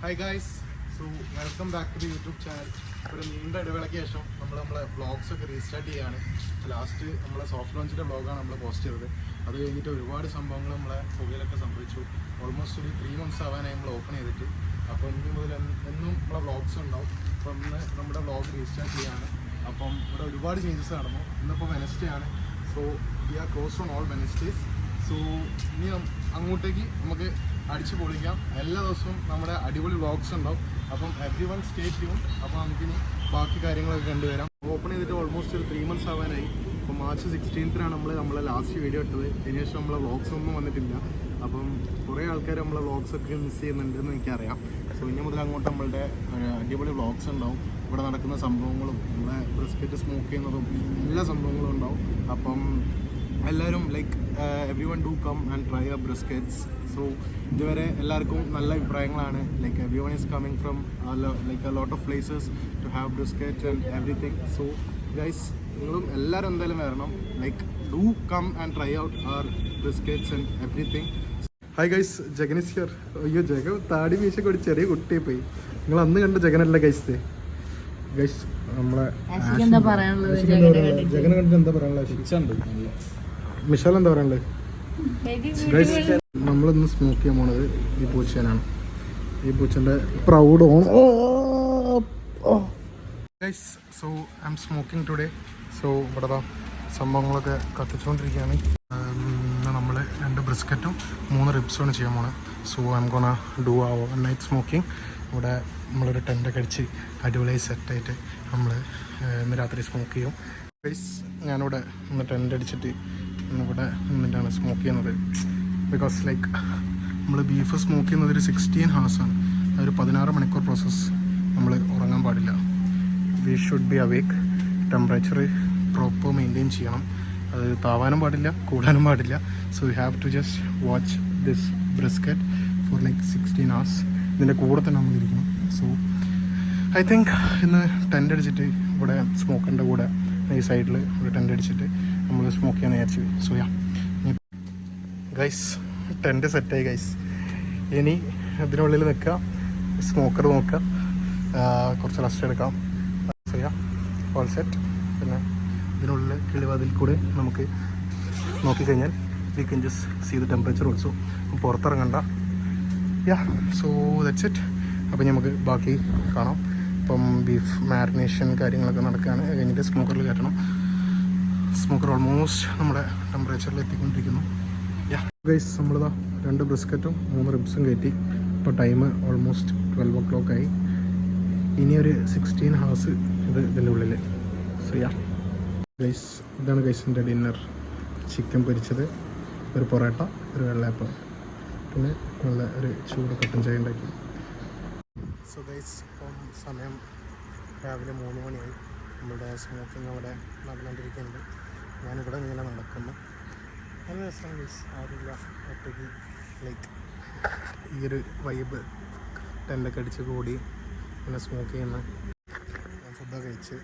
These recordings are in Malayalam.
Hi guys, so welcome back to the YouTube channel. ഒരു നീണ്ട ഇടവേളയ്ക്ക് ശേഷം നമ്മളെ വ്ളോഗ്സൊക്കെ റീസ്റ്റാർട്ട് ചെയ്യുകയാണ്. ലാസ്റ്റ് നമ്മളെ സോഫ്റ്റ് ലോഞ്ചിൻ്റെ വ്ളോഗാണ് നമ്മൾ പോസ്റ്റ് ചെയ്തത്. അത് കഴിഞ്ഞിട്ട് ഒരുപാട് സംഭവങ്ങൾ നമ്മളെ പുകയിലൊക്കെ സംഭവിച്ചു. ഓൾമോസ്റ്റ് ഒരു 3 months ആവാനായി നമ്മൾ ഓപ്പൺ ചെയ്തിട്ട്. അപ്പോൾ ഇനി മുതൽ എന്നും നമ്മളെ വ്ളോഗ്സ് ഉണ്ടാവും. അപ്പോൾ ഇന്ന് നമ്മുടെ വ്ളോഗ് റീസ്റ്റാർട്ട് ചെയ്യുകയാണ്. അപ്പം ഇവിടെ ഒരുപാട് ചേഞ്ചസ് നടന്നു. ഇന്നിപ്പോൾ വെനസ്ഡേ ആണ്. So we are close on all Wednesdays. സോ ഇനി അങ്ങോട്ടേക്ക് നമുക്ക് അടിച്ചു പൊളിക്കാം. എല്ലാ ദിവസവും നമ്മുടെ അടിപൊളി വ്ളോഗ്സ് ഉണ്ടാവും. അപ്പം എവ്രി വൺ സ്റ്റേ ട്യൂൺ. അപ്പോൾ നമുക്കിനി ബാക്കി കാര്യങ്ങളൊക്കെ കണ്ടുവരാം. ഓപ്പൺ ചെയ്തിട്ട് ഓൾമോസ്റ്റ് ഒരു 3 months ആവാനായി. അപ്പോൾ March 16th നമ്മളെ ലാസ്റ്റ് വീഡിയോ ഇട്ടത്. അതിനുശേഷം നമ്മളെ വ്ളോഗ്സ് ഒന്നും വന്നിട്ടില്ല. അപ്പം കുറേ ആൾക്കാർ നമ്മളെ വ്ളോഗ്സൊക്കെ മിസ് ചെയ്യുന്നുണ്ടെന്ന് എനിക്കറിയാം. സോ ഇനി മുതൽ അങ്ങോട്ട് നമ്മളുടെ അടിപൊളി വ്ളോഗ്സ് ഉണ്ടാവും. ഇവിടെ നടക്കുന്ന സംഭവങ്ങളും നമ്മളെ ബ്രിസ്ക്കറ്റ് സ്മോക്ക് ചെയ്യുന്നതും എല്ലാ സംഭവങ്ങളും ഉണ്ടാവും. അപ്പം എല്ലാവരും like everyone do come and try your briskets. So ഇതുവരെ എല്ലാവർക്കും നല്ല അഭിപ്രായങ്ങളാണ്. Like everyone is coming from like a lot of places to have brisket and everything. So guys, നിങ്ങളും എല്ലാവരും എന്തായാലും വരണം. Like do come and try out our briskets and everything. Hi guys, Jagan is here. അയ്യോ, ജഗൻ താടി മീശൊക്കെ ഒരു ചെറിയ കുട്ടിയെ പോയി. നിങ്ങൾ അന്ന് കണ്ട ജഗനല്ല ഗൈസ്. ഗൈസ് നമ്മളെ ജഗനെ കണ്ടിട്ട് എന്താ പറയാനുള്ളത്? മിഷാൽ എന്താ പറയാനുള്ളത്? നമ്മളിന്ന് സ്മോക്ക് ചെയ്യാൻ പോണത് ഈ പൂച്ചേനാണ്. ഈ പൂച്ചൻ്റെ proud own. Guys, so I am smoking today. So ഇവിടെ സംഭവങ്ങളൊക്കെ കത്തിച്ചുകൊണ്ടിരിക്കുകയാണ്. നമ്മൾ 2 ബ്രിസ്ക്കറ്റും 3 റിബ്സുമാണ് ചെയ്യാൻ പോണത്. So I am gonna do our night smoking. ഇവിടെ നമ്മളൊരു ടെൻ്റൊക്കെ അടിച്ച് അടിപൊളിയായി സെറ്റായിട്ട് നമ്മൾ ഇന്ന് രാത്രി സ്മോക്ക് ചെയ്യും. ഗൈസ്, ഞാനിവിടെ ഒന്ന് ടെൻ്റ് അടിച്ചിട്ട് ഇവിടെ നിന്നിട്ടാണ് സ്മോക്ക് ചെയ്യുന്നത്. ബിക്കോസ് ലൈക്ക് നമ്മൾ ബീഫ് സ്മോക്ക് ചെയ്യുന്നത് ഒരു 16 hours ആണ്. അതൊരു 16 മണിക്കൂർ പ്രോസസ്സ്. നമ്മൾ ഉറങ്ങാൻ പാടില്ല. We should be awake. Temperature proper maintain ചെയ്യണം. അത് താവാനും പാടില്ല, കൂടാനും പാടില്ല. So you have to just watch this brisket for like 16 hours. ഇതിൻ്റെ കൂടെ തന്നെ നമ്മളിരിക്കണം. സോ ഐ തിങ്ക് ഇന്ന് ടെൻ്റ് അടിച്ചിട്ട് ഇവിടെ സ്മോക്കിൻ്റെ കൂടെ ഈ സൈഡിൽ ഒരു ടെൻ്റ് അടിച്ചിട്ട് നമ്മൾ സ്മോക്ക് ചെയ്യാൻ വിചാരിച്ചു. സോ യാ ഗൈസ്, ടെൻ്റ് സെറ്റായി ഗൈസ്. ഇനി ഇതിനുള്ളിൽ നിൽക്കുക, സ്മോക്കർ നോക്കുക, കുറച്ച് റെസ്റ്റ് എടുക്കാം. So ya all set. പിന്നെ ഇതിനുള്ളിൽ കിളിവാതിൽ കൂടെ നമുക്ക് നോക്കിക്കഴിഞ്ഞാൽ we can just see the temperature also. പുറത്തിറങ്ങണ്ട. Ya, so that's it. അപ്പം നമുക്ക് ബാക്കി കാണാം. ഇപ്പം ബീഫ് മാരിനേഷൻ കാര്യങ്ങളൊക്കെ നടക്കുകയാണ്. കഴിഞ്ഞിട്ട് സ്മോക്കറിൽ കയറ്റണം. സ്മോക്കർ ഓൾമോസ്റ്റ് നമ്മുടെ ടെമ്പറേച്ചറിൽ എത്തിക്കൊണ്ടിരിക്കുന്നു. യാ ഗൈസ്, നമ്മളിതാ 2 ബ്രിസ്ക്കറ്റും 3 റിബ്സും കയറ്റി. ഇപ്പോൾ ടൈം ഓൾമോസ്റ്റ് 12 o'clock ആയി. ഇനിയൊരു 16 hours ഇത് ഇതിൻ്റെ ഉള്ളിൽ. സോ യാ ഗൈസ്, ഇതാണ് ഗൈസിൻ്റെ ഡിന്നർ. ചിക്കൻ പൊരിച്ചത്, ഒരു പൊറോട്ട, ഒരു വെള്ളയപ്പം, പിന്നെ നല്ല ഒരു ചൂട് കട്ടൻ ചായ ഉണ്ടാക്കി. സോ ഗൈസ്, ഇപ്പം സമയം രാവിലെ 3 മണിയായി. നമ്മുടെ സ്മോക്കിംഗ് അവിടെ നടന്നുകൊണ്ടിരിക്കുന്നുണ്ട്. ഞാനിവിടെ ഇങ്ങനെ നടക്കുന്നു. നല്ല രസമാണ് ഗൈസ്. ആരുമില്ല, ഒറ്റയ്ക്ക് ലൈക്ക് ഈ ഒരു വൈബ്. ടെൻ്റൊക്കെ അടിച്ച് കൂടി പിന്നെ സ്മോക്ക് ചെയ്യുന്ന. ഞാൻ ഫുഡൊക്കെ കഴിച്ച്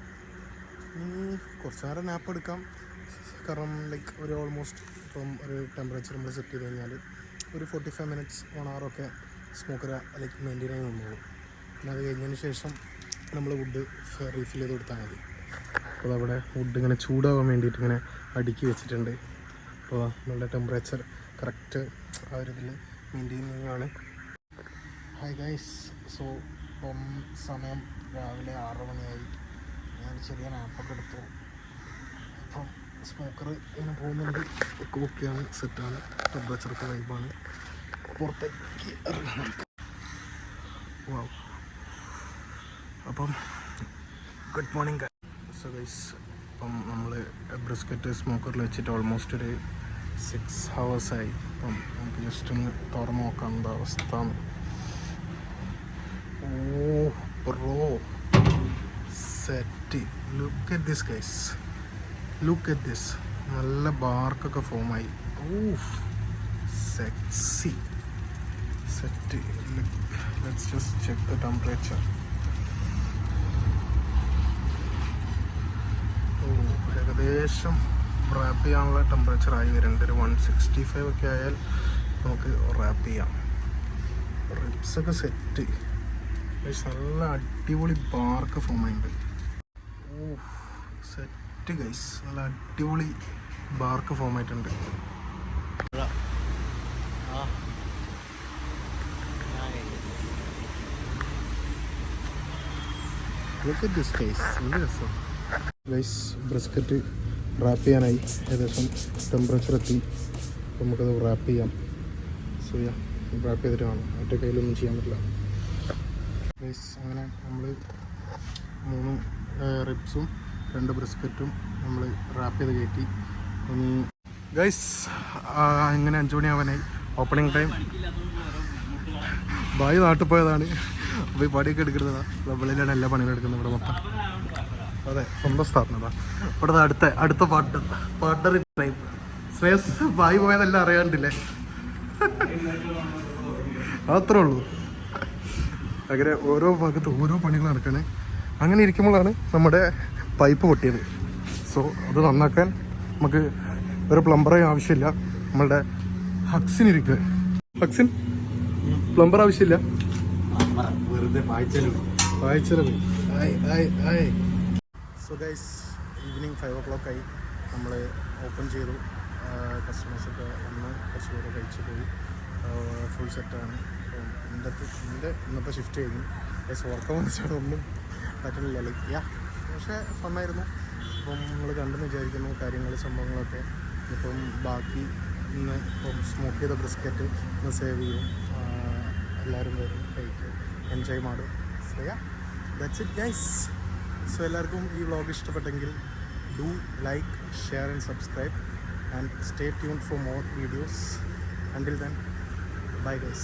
ഇനി കുറച്ച് നേരം നാപ്പ് എടുക്കാം. കാരണം ലൈക്ക് ഒരു ഓൾമോസ്റ്റ് ഇപ്പം ഒരു ടെമ്പറേച്ചർ നമ്മൾ സെറ്റ് ചെയ്ത് കഴിഞ്ഞാൽ ഒരു 45 minutes 1 hour ഒക്കെ സ്മോക്കർ ലൈക്ക് മെയിൻറ്റെയിൻ ആയി നിന്നോളും. പിന്നെ അത് കഴിഞ്ഞതിന് ശേഷം നമ്മൾ വുഡ് റീഫിൽ ചെയ്ത് കൊടുത്താൽ മതി. അപ്പോൾ അവിടെ വുഡ് ഇങ്ങനെ ചൂടാകാൻ വേണ്ടിയിട്ട് ഇങ്ങനെ അടുക്കി വെച്ചിട്ടുണ്ട്. അപ്പോൾ നമ്മളുടെ ടെമ്പറേച്ചർ കറക്റ്റ് ആ ഒരു ഇതിൽ മെയിൻറ്റെയിനിങ് ആണ്. ഹായ് ഗൈസ്, സോ ഇപ്പം സമയം രാവിലെ 6 മണിയായി. ഞാൻ ചെറിയ നാപ്പൊക്കെ എടുത്തു. അപ്പം സ്മോക്കർ ഇങ്ങനെ പോകുന്നുണ്ട്. ഓക്കെയാണ്, സെറ്റാണ്, ടെമ്പറേച്ചറൊക്കെ വൈബാണ്. പുറത്തേക്ക് ഇറങ്ങാം. വാവ്. അപ്പം ഗുഡ് മോർണിംഗ്. സോ ഗൈസ്, ഇപ്പം നമ്മൾ ബ്രിസ്ക്കറ്റ് സ്മോക്കറിൽ വെച്ചിട്ട് ഓൾമോസ്റ്റ് ഒരു 6 hours ആയി. അപ്പം നമുക്ക് ജസ്റ്റ് ഒന്ന് തുറന്ന് നോക്കാം എന്താ അവസ്ഥ. Oh bro, set. Look at this guys, look at this. നല്ല ബാർക്കൊക്കെ ഫോമായി. ഓഫ്, sexy set. Let's just check the temperature. ഏകദേശം റാപ്പ് ചെയ്യാനുള്ള ടെമ്പറേച്ചർ ആയി വരുന്നുണ്ട്. ഒരു 165 ഒക്കെ ആയാൽ നമുക്ക് റാപ്പ് ചെയ്യാം. റിബ്സൊക്കെ സെറ്റ്. നല്ല അടിപൊളി ബാർക്ക് ഫോം ആയിട്ടുണ്ട്. ഓ സെറ്റ് ഗൈസ്, നല്ല അടിപൊളി ബാർക്ക് ഫോം ആയിട്ടുണ്ട്. ഗൈസ് ബ്രിസ്ക്കറ്റ് റാപ്പ് ചെയ്യാനായി, ഏകദേശം ടെമ്പറേച്ചർ എത്തി. നമുക്കത് റാപ്പ് ചെയ്യാം. സോ റാപ്പ് ചെയ്തിട്ട് കാണാം. ഒറ്റ കയ്യിലൊന്നും ചെയ്യാൻ പറ്റില്ല ഗൈസ്. അങ്ങനെ നമ്മൾ 3 റിബ്സും 2 ബ്രിസ്ക്കറ്റും നമ്മൾ റാപ്പ് ചെയ്ത് കയറ്റി. ഇനി ഗൈസ് ഇങ്ങനെ 5 മണിയാവാനായി. Opening time. ബായ് നാട്ടിൽ പോയതാണ്. അപ്പോൾ ഈ പണിയൊക്കെ എടുക്കുന്നതാണ്. വെളിയിലാണ് എല്ലാ പണികളും എടുക്കുന്നത് ഇവിടെ മൊത്തം. അതെ, സ്വന്തം സ്ഥാപനതാണ്. ഇവിടെ അടുത്ത പാർട്ണർ ടൈം. ശ്രേയസ് ബായി പോയതെല്ലാം അറിയാണ്ടില്ലേ? അത്രേ ഉള്ളൂ. അങ്ങനെ ഓരോ ഭാഗത്ത് ഓരോ പണികൾ നടക്കണേ. അങ്ങനെ ഇരിക്കുമ്പോഴാണ് നമ്മുടെ പൈപ്പ് പൊട്ടിയത്. സോ അത് നന്നാക്കാൻ നമുക്ക് ഒരു പ്ലംബറെ ആവശ്യമില്ല. നമ്മളുടെ ഹക്സിനിരിക്കുക. ഹക്സിൻ പ്ലംബർ ആവശ്യമില്ല, വെറുതെ വായിച്ചത്. സോ ഗൈസ് ഈവനിങ് 5 o'clock ആയി. നമ്മൾ ഓപ്പൺ ചെയ്തു. കസ്റ്റമേഴ്സൊക്കെ വന്ന് കുറച്ച് പേര് കഴിച്ച് പോയി. ഫുൾ സെറ്റാണ്. എൻ്റെ ഇന്നത്തെ ഷിഫ്റ്റ് കഴിഞ്ഞു. ഗൈസ് ഉറക്കം വന്നിട്ടാണ് ഒന്നും പറ്റുന്നില്ല. ലൈക്ക് പക്ഷേ ഫണ്ണായിരുന്നു. അപ്പം നമ്മൾ കണ്ടെന്ന് വിചാരിക്കുന്നു കാര്യങ്ങൾ സംഭവങ്ങളൊക്കെ. ഇപ്പം ബാക്കി ഇന്ന് ഇപ്പം സ്മോക്ക് ചെയ്ത ബ്രിസ്ക്കറ്റ് ഇന്ന് സേവ് ചെയ്യും. എല്ലാവരും വരും, കഴിക്കും, എൻജോയ് മാറും. So that's it guys. So എല്ലാവർക്കും ഈ വ്ളോഗ് ഇഷ്ടപ്പെട്ടെങ്കിൽ do like, share and subscribe and stay tuned for more videos. Until then, bye guys.